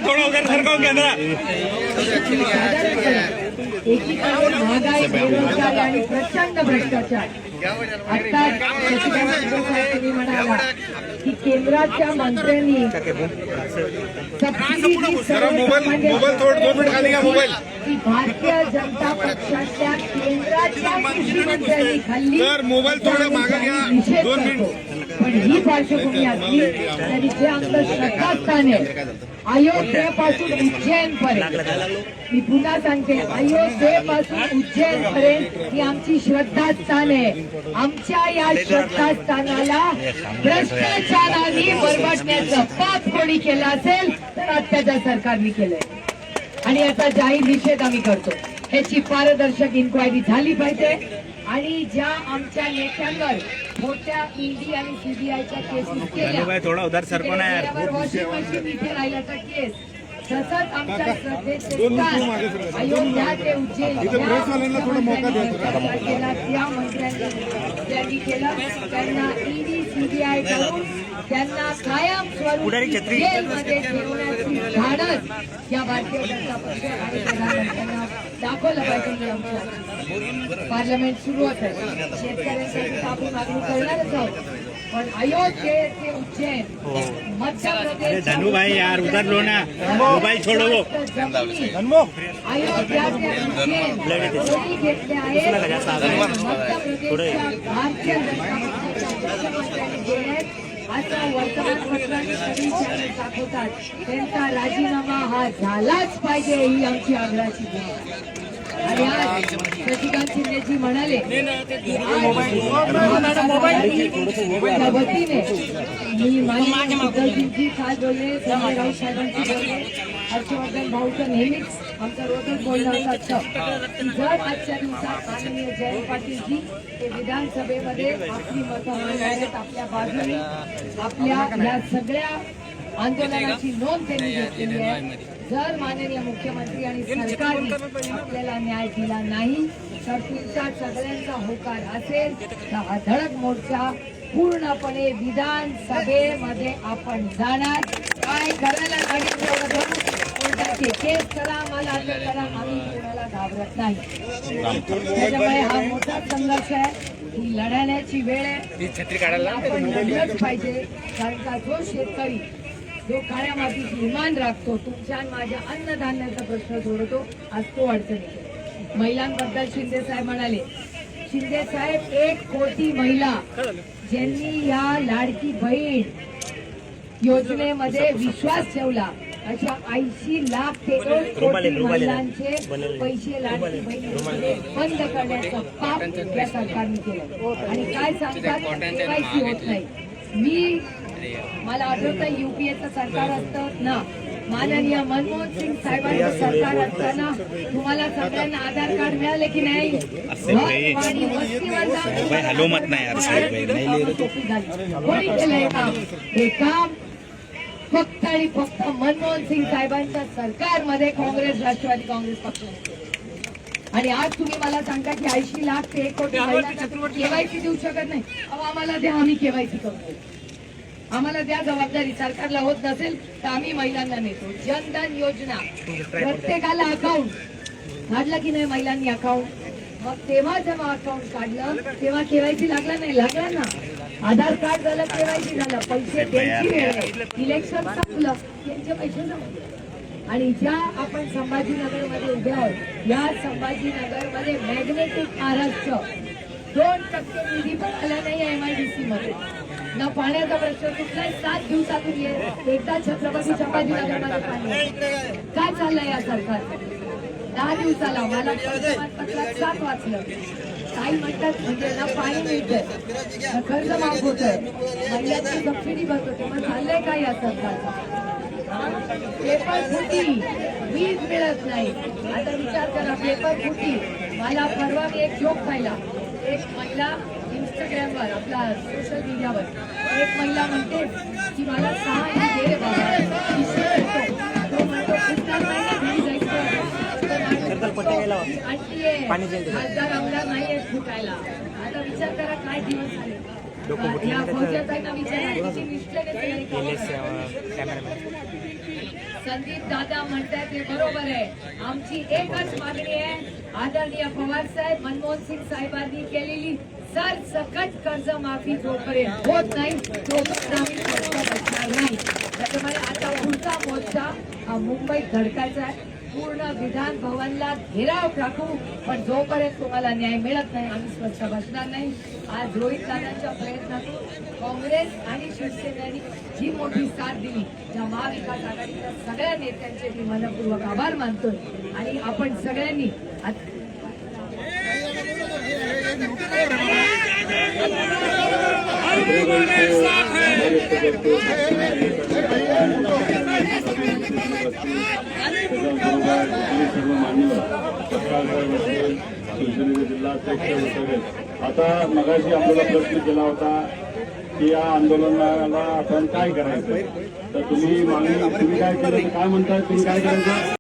थोड़ा उधर सरकाओ के अंदर महागाई, बेरोजगारी आणि प्रचंड भ्रष्टाचार. आता तुम्ही म्हणाला की केंद्राच्या मंत्र्यांनी की भारतीय जनता पक्षाच्या केंद्राच्या कृषी मंत्र्यांनी खाल्ली निषेध करतो. पण ही पार्श्वभूमी असली तरी जे आमचं श्रद्धास्थान आहे अयोध्येपासून उज्जैन पर्यंत, मी पुन्हा सांगते अयोध्येपासून उज्जैन पर्यंत ही आमची श्रद्धास्थान आहे. आमच्या या श्रद्धास्थानाला भ्रष्टाचाराने बरबडण्याचं पाप कोणी केलं असेल तर आत्ताच्या सरकारने केलंय आणि याचा जाहीर निषेध आम्ही करतो. ह्याची पारदर्शक इन्क्वायरी झाली पाहिजे आणि ज्या आमच्या नेत्यांवर मोठ्या ईडी आणि सीबीआयच्या केसेस केल्या, वॉशिंग मशीन इथे राहिल्याचा केस, तसंच आमच्या श्रद्धेचे स्थान अयोध्या ते उज्जैन केला त्या मंत्र्यांनी केलं. त्यांना ईडी सीबीआय करून त्यांना कायम स्वरूपी जेलमध्ये ठेवण्याची धाडस या भारतीय जनता पक्ष आणि प्रधानमंत्र्यांना दाखवलं पाहिजे. आमच्या पार्लमेंट सुरू होत आहे, शेतकऱ्यांसाठी आपण मागणी करणारच आहोत. पण अयोध्ये ते उज्जैन मध्य प्रदेश धनुभाई यार उधर लो ना, मोबाईल छोड़ो वो अयोध्या ते उज्जैन कोणी घेतले आहेत मध्य प्रदेशच्या भारतीय जनता पक्षाच्या मुख्यमंत्र्यांनी गेले असा वर्तमानपत्रांनी सगळी दाखवतात. त्यांचा राजीनामा हा झालाच पाहिजे ही आमची आग्रहाची भूमिका. आणि आज शशिकांत शिंदेजी म्हणाले वतीने मी माननीय उद्धवजींची काय बोलले, संजय राऊत साहेबांची बोलले, हर्षवर्धन भाऊचं नेहमीच आमचा रोजच बोलणं असतं. जर आजच्या दिवसात माननीय जयंत पाटीलजी ते विधानसभेमध्ये आपली मतं मांडण्यात आपल्या बाजूने आपल्या या सगळ्या आंदोलनाची नोंद त्यांनी घेतलेली आहे. जर माननीय मुख्यमंत्री आणि सरकारने आपल्याला न्याय दिला नाही तर तुमचा सगळ्यांचा होकार असेल तर हा धडक मोर्चा पूर्णपणे विधानसभेमध्ये आपण जाणार. काय करायला सांगितलं कोर्टाचे केस करा, मला असं करा, आम्ही कोणाला घाबरत नाही. त्याच्यामुळे हा मोठा संघर्ष आहे, ही लढण्याची वेळ आहे, आपण लढलंच पाहिजे. कारण का जो शेतकरी जो काळ्या मातीची इमान राखतो, तुमच्या माझ्या अन्नधान्याचा प्रश्न सोडवतो, आज तो अडचणीत. महिलांबद्दल शिंदे साहेब म्हणाले, शिंदे साहेब 1 कोटी महिला ज्यांनी या लाडकी बहीण योजनेमध्ये विश्वास ठेवला अशा 80 लाख ते 1 कोटी महिलांचे पैसे लाडकी बहीण बंद करण्याचं पाप या सरकारने केलं. आणि काय सांगतात केवायसी होत नाही. मला आठवतं युपीएचं सरकार असतं ना, माननीय मनमोहन सिंग साहेबांचं सरकार असताना तुम्हाला सगळ्यांना आधार कार्ड मिळाले की नाही? कोणी केलंय काम? हे काम फक्त आणि फक्त मनमोहन सिंग साहेबांच्या सरकारमध्ये काँग्रेस, राष्ट्रवादी काँग्रेस पक्षाने. आणि आज तुम्ही मला सांगता की 80 लाख ते 1 कोटी महिलांना केवायसी देऊ शकत नाही. आम्हाला द्या, आम्ही केवायसी करतो. आम्हाला द्या जबाबदारी. सरकारला होत नसेल तर आम्ही महिलांना नेतो. जनधन योजना प्रत्येकाला अकाउंट काढलं की नाही महिलांनी अकाउंट? मग तेव्हा जेव्हा अकाउंट काढलं तेव्हा केवायसी लागला नाही? लागला ना. आधार कार्ड झालं, केवायसी झालं, पैसे द्यायची वेळ, इलेक्शन संपलं, त्यांचे पैसे जमले. आणि ज्या आपण संभाजीनगरमध्ये उभे आहोत, या संभाजीनगरमध्ये मॅग्नेटिक महाराष्ट्र 2% निधी पण आला नाही MIDC मध्ये. ना पाण्याचा प्रश्न कुठलाही 7 दिवसातून एकदा छत्रपती संभाजीनगरमध्ये पाणी. काय चाललंय या सरकार? 10 दिवसाला मला पत्रात 7 वाचलं. काही म्हणतात म्हणजे ना पाणी मिळतंय, कर्ज माफ होतंय, महिलांची सबसिडी भरतो. मग चाललंय काय या सरकारचं? पेपर फुटी, वीज मिळत नाही. आता विचार करा, पेपर फुटी. मला परवा मी एक जोक पाहिला. एक महिला इंस्टाग्रामवर, आपला सोशल मीडियावर एक महिला म्हणते की नाहीये खासदार आमदार नाहीये फुटायला. आता विचार करा काय दिवस झाले. या फौजाताईंना विचारा किती निष्ठेने तयारी करतात. संदीप दादा म्हणतात ते बरोबर आहे. आमची एकच मागणी आहे, आदरणीय पवार साहेब मनमोहन सिंग साहेबांनी केलेली सरसकट कर्जमाफी जोपर्यंत होत नाही तोपर्यंत आम्ही स्वस्थ बसणार नाही. त्याच्यामुळे आता पुढचा मोर्चा हा मुंबईत धडकायचा आहे. पूर्ण विधान भवनला घेराव टाकू, पण जोपर्यंत तुम्हाला न्याय मिळत नाही आम्ही स्वस्थ बसणार नाही. आज रोहित दादांच्या प्रयत्नातून काँग्रेस आणि शिवसेनेने जी मोठी साथ दिली, त्या महाविकास आघाडीच्या सगळ्या नेत्यांचे मी मनपूर्वक आभार मानतोय. आणि आपण सगळ्यांनी शिवसेनेचे जिल्हाध्यक्ष होते. आता मगाशी आपल्याला प्रश्न केला होता की या आंदोलनाला आपण काय करायचं, तर तुम्ही काय केलं, काय म्हणताय, तुम्ही काय करायचं?